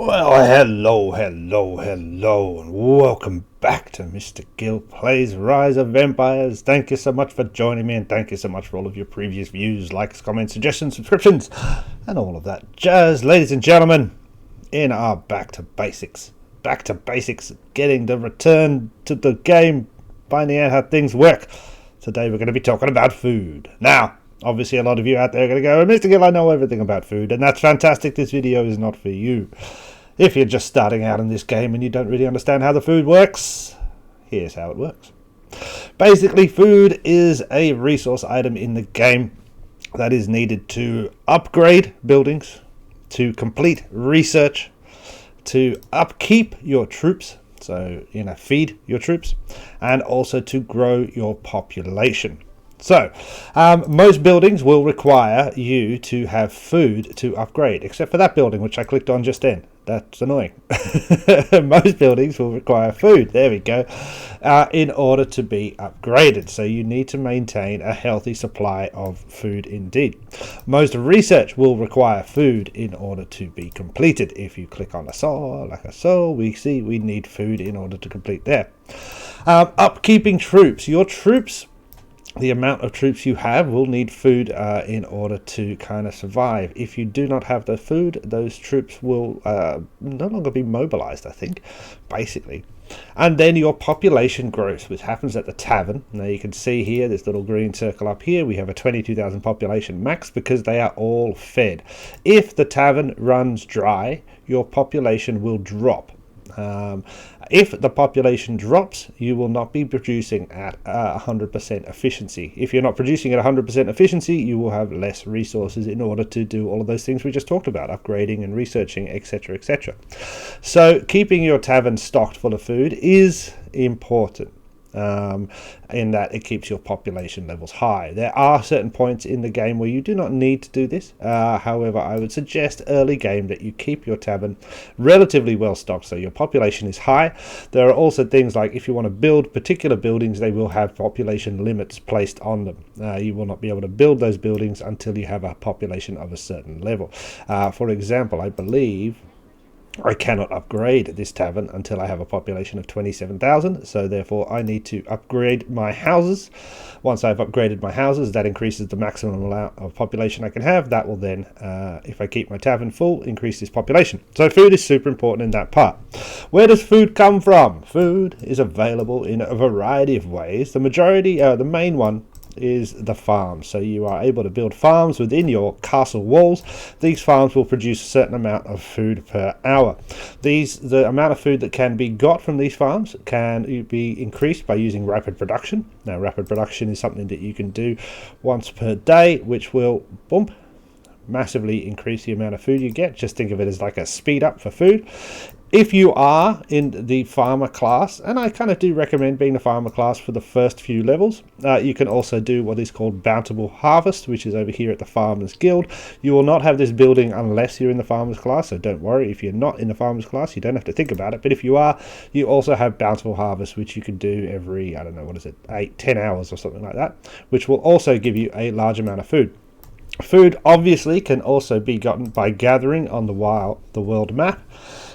Well, hello, and welcome back to Mr. Gill Plays Rise of Empires. Thank you so much for joining me, and thank you so much for all of your previous views, likes, comments, suggestions, subscriptions, and all of that jazz. Ladies and gentlemen, in our back to basics, getting the return to the game, finding out how things work. Today we're going to be talking about food. Now, obviously, a lot of you out there are going to go, Mr. Gill, I know everything about food, and that's fantastic. This video is not for you. If you're just starting out in this game and you don't really understand how the food works, here's how it works. Basically, food is a resource item in the game that is needed to upgrade buildings, to complete research, to upkeep your troops, so, feed your troops, and also to grow your population. So, most buildings will require you to have food to upgrade, except for that building, which I clicked on just then. That's annoying. Most buildings will require food, there we go, in order to be upgraded. So you need to maintain a healthy supply of food indeed. Most research will require food in order to be completed. If you click on a saw, like a saw, we see we need food in order to complete there. Upkeeping troops. Your troops, the amount of troops you have, will need food in order to kind of survive. If you do not have the food, those troops will no longer be mobilized, I think, basically. And then your population growth, which happens at the tavern. Now you can see here, this little green circle up here, we have a 22,000 population max because they are all fed. If the tavern runs dry, your population will drop. If the population drops, you will not be producing at 100% efficiency. If you're not producing at 100% efficiency, you will have less resources in order to do all of those things we just talked about, upgrading and researching, etc., etc. So keeping your tavern stocked full of food is important. In that it keeps your population levels high. There are certain points in the game where you do not need to do this. However, I would suggest early game that you keep your tavern relatively well stocked so your population is high. There are also things like if you want to build particular buildings, they will have population limits placed on them. You will not be able to build those buildings until you have a population of a certain level. For example, I believe I cannot upgrade this tavern until I have a population of 27,000, so therefore I need to upgrade my houses. Once I've upgraded my houses, that increases the maximum amount of population I can have. That will then, if I keep my tavern full, increase this population. So food is super important in that part. Where does food come from? Food is available in a variety of ways. The main one is the farm. So you are able to build farms within your castle walls. These farms will produce a certain amount of food per hour. The amount of food that can be got from these farms can be increased by using rapid production. Now, rapid production is something that you can do once per day, which will massively increase the amount of food you get. Just think of it as like a speed up for food. If you are in the farmer class, and I kind of do recommend being the farmer class for the first few levels, you can also do what is called bountiful harvest, which is over here at the farmers guild. You will not have this building unless you're in the farmers class, so don't worry. If you're not in the farmers class, you don't have to think about it. But if you are, you also have bountiful harvest, which you can do every, 8-10 hours or something like that, which will also give you a large amount of food. Food obviously can also be gotten by gathering on the world map.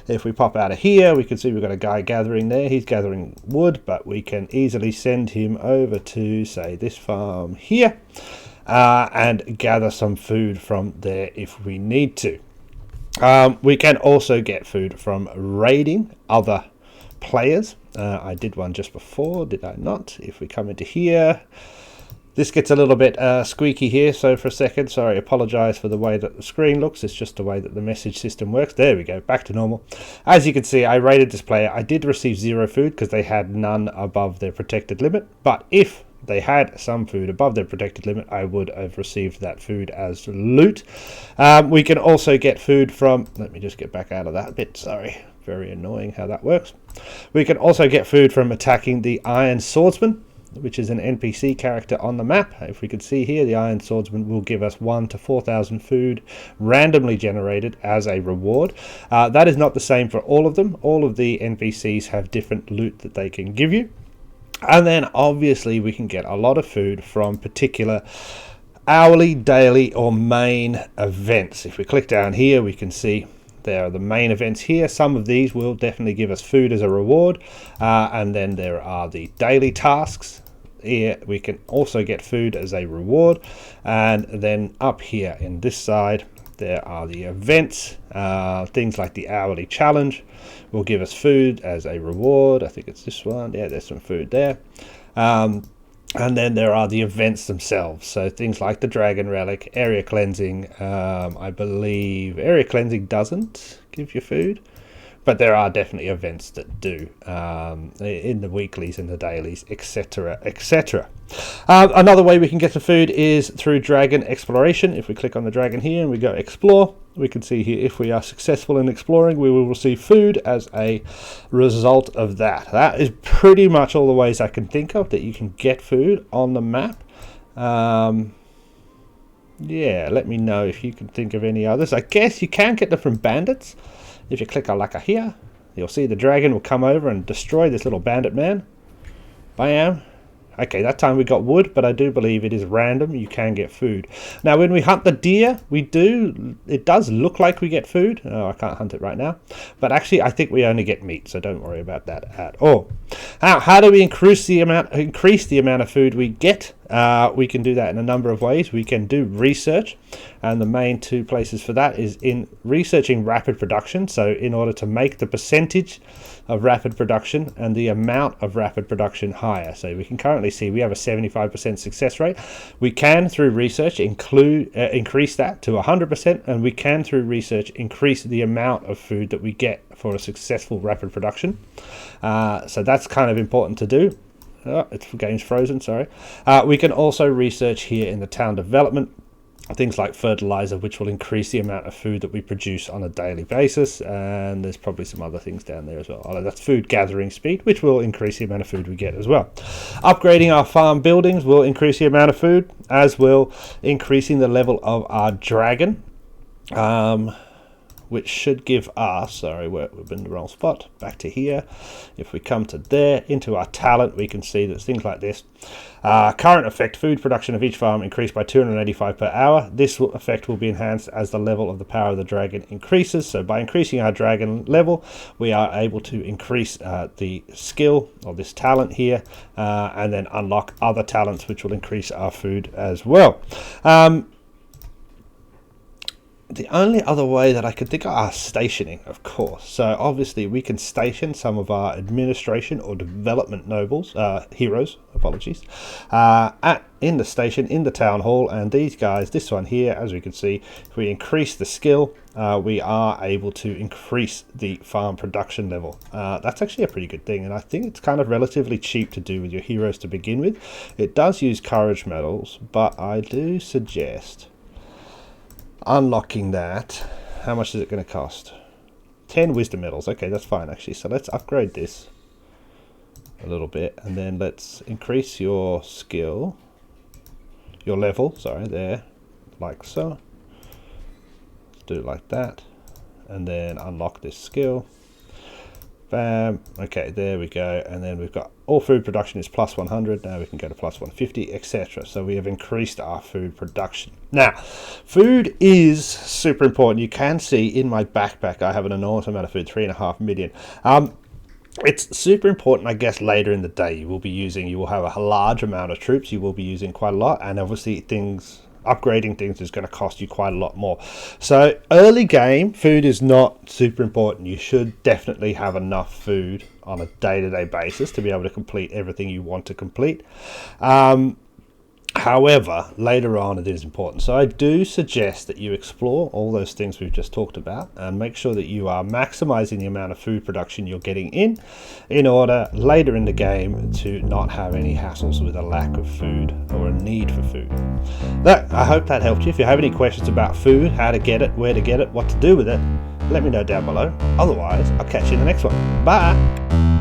If we pop out of here, we can see we've got a guy gathering there. He's gathering wood, but we can easily send him over to, say, this farm here and gather some food from there if we need to. We can also get food from raiding other players. I did one just before, did I not? If we come into here, this gets a little bit squeaky here, so for a second, sorry, apologize for the way that the screen looks. It's just the way that the message system works. There we go, back to normal. As you can see, I raided this player. I did receive 0 food because they had none above their protected limit, but if they had some food above their protected limit, I would have received that food as loot. We can also get food from, let me just get back out of that bit, sorry. Very annoying how that works. We can also get food from attacking the Iron Swordsman, which is an NPC character on the map. If we could see here, the Iron Swordsman will give us 1 to 4,000 food randomly generated as a reward. That is not the same for all of them. All of the NPCs have different loot that they can give you. And then obviously we can get a lot of food from particular hourly, daily or main events. If we click down here, we can see there are the main events here. Some of these will definitely give us food as a reward, and then there are the daily tasks. Here we can also get food as a reward, and then up here in this side there are the events. Things like the hourly challenge will give us food as a reward. I think it's this one. Yeah, there's some food there. And then there are the events themselves. So things like the Dragon Relic, Area Cleansing. I believe Area Cleansing doesn't give you food, but there are definitely events that do, in the weeklies and the dailies, etc., etc. Another way we can get the food is through dragon exploration. If we click on the dragon here and we go explore, we can see here if we are successful in exploring, we will receive food as a result of that. That is pretty much all the ways I can think of that you can get food on the map. Yeah, let me know if you can think of any others. I guess you can get them from bandits. If you click on Laka here, you'll see the dragon will come over and destroy this little bandit man. Bam. Okay, that time we got wood, but I do believe it is random. You can get food. Now, when we hunt the deer, it does look like we get food. Oh, I can't hunt it right now. But actually, I think we only get meat, so don't worry about that at all. Now, how do we increase the amount of food we get? We can do that in a number of ways. We can do research, and the main two places for that is in researching rapid production. So in order to make the percentage of rapid production and the amount of rapid production higher. So we can currently see we have a 75% success rate. We can, through research, increase that to 100%, and we can, through research, increase the amount of food that we get for a successful rapid production. So that's kind of important to do. Oh, it's game's frozen, sorry. We can also research here in the town development things like fertilizer, which will increase the amount of food that we produce on a daily basis, and there's probably some other things down there as well. Oh, that's food gathering speed, which will increase the amount of food we get as well. Upgrading our farm buildings will increase the amount of food, as will increasing the level of our dragon, which should give us, sorry, we've been in the wrong spot, back to here. If we come to there, into our talent, we can see that things like this. Current effect, food production of each farm increased by 285 per hour. This effect will be enhanced as the level of the power of the dragon increases. So by increasing our dragon level, we are able to increase the skill or this talent here, and then unlock other talents which will increase our food as well. The only other way that I could think of is stationing, of course. So obviously we can station some of our administration or development heroes, in the station, in the town hall. And these guys, this one here, as we can see, if we increase the skill, we are able to increase the farm production level. That's actually a pretty good thing, and I think it's kind of relatively cheap to do with your heroes to begin with. It does use courage medals, but I do suggest unlocking that. How much is it going to cost? 10 wisdom medals. Okay, that's fine actually. So let's upgrade this a little bit, and then let's increase your skill, your level, sorry, there, like so. Let's do it like that, and then unlock this skill. Bam. Okay, there we go. And then we've got all food production is plus 100. Now we can go to plus 150, etc. So we have increased our food production. Now, food is super important. You can see in my backpack I have an enormous amount of food, 3.5 million. It's super important, I guess, later in the day. You will have a large amount of troops. You will be using quite a lot, and obviously upgrading things is going to cost you quite a lot more. So early game, food is not super important. You should definitely have enough food on a day-to-day basis to be able to complete everything you want to complete. However, later on it is important. So I do suggest that you explore all those things we've just talked about and make sure that you are maximizing the amount of food production you're getting in order later in the game to not have any hassles with a lack of food or a need for food. I hope that helped you. If you have any questions about food, how to get it, where to get it, what to do with it, let me know down below. Otherwise, I'll catch you in the next one. Bye!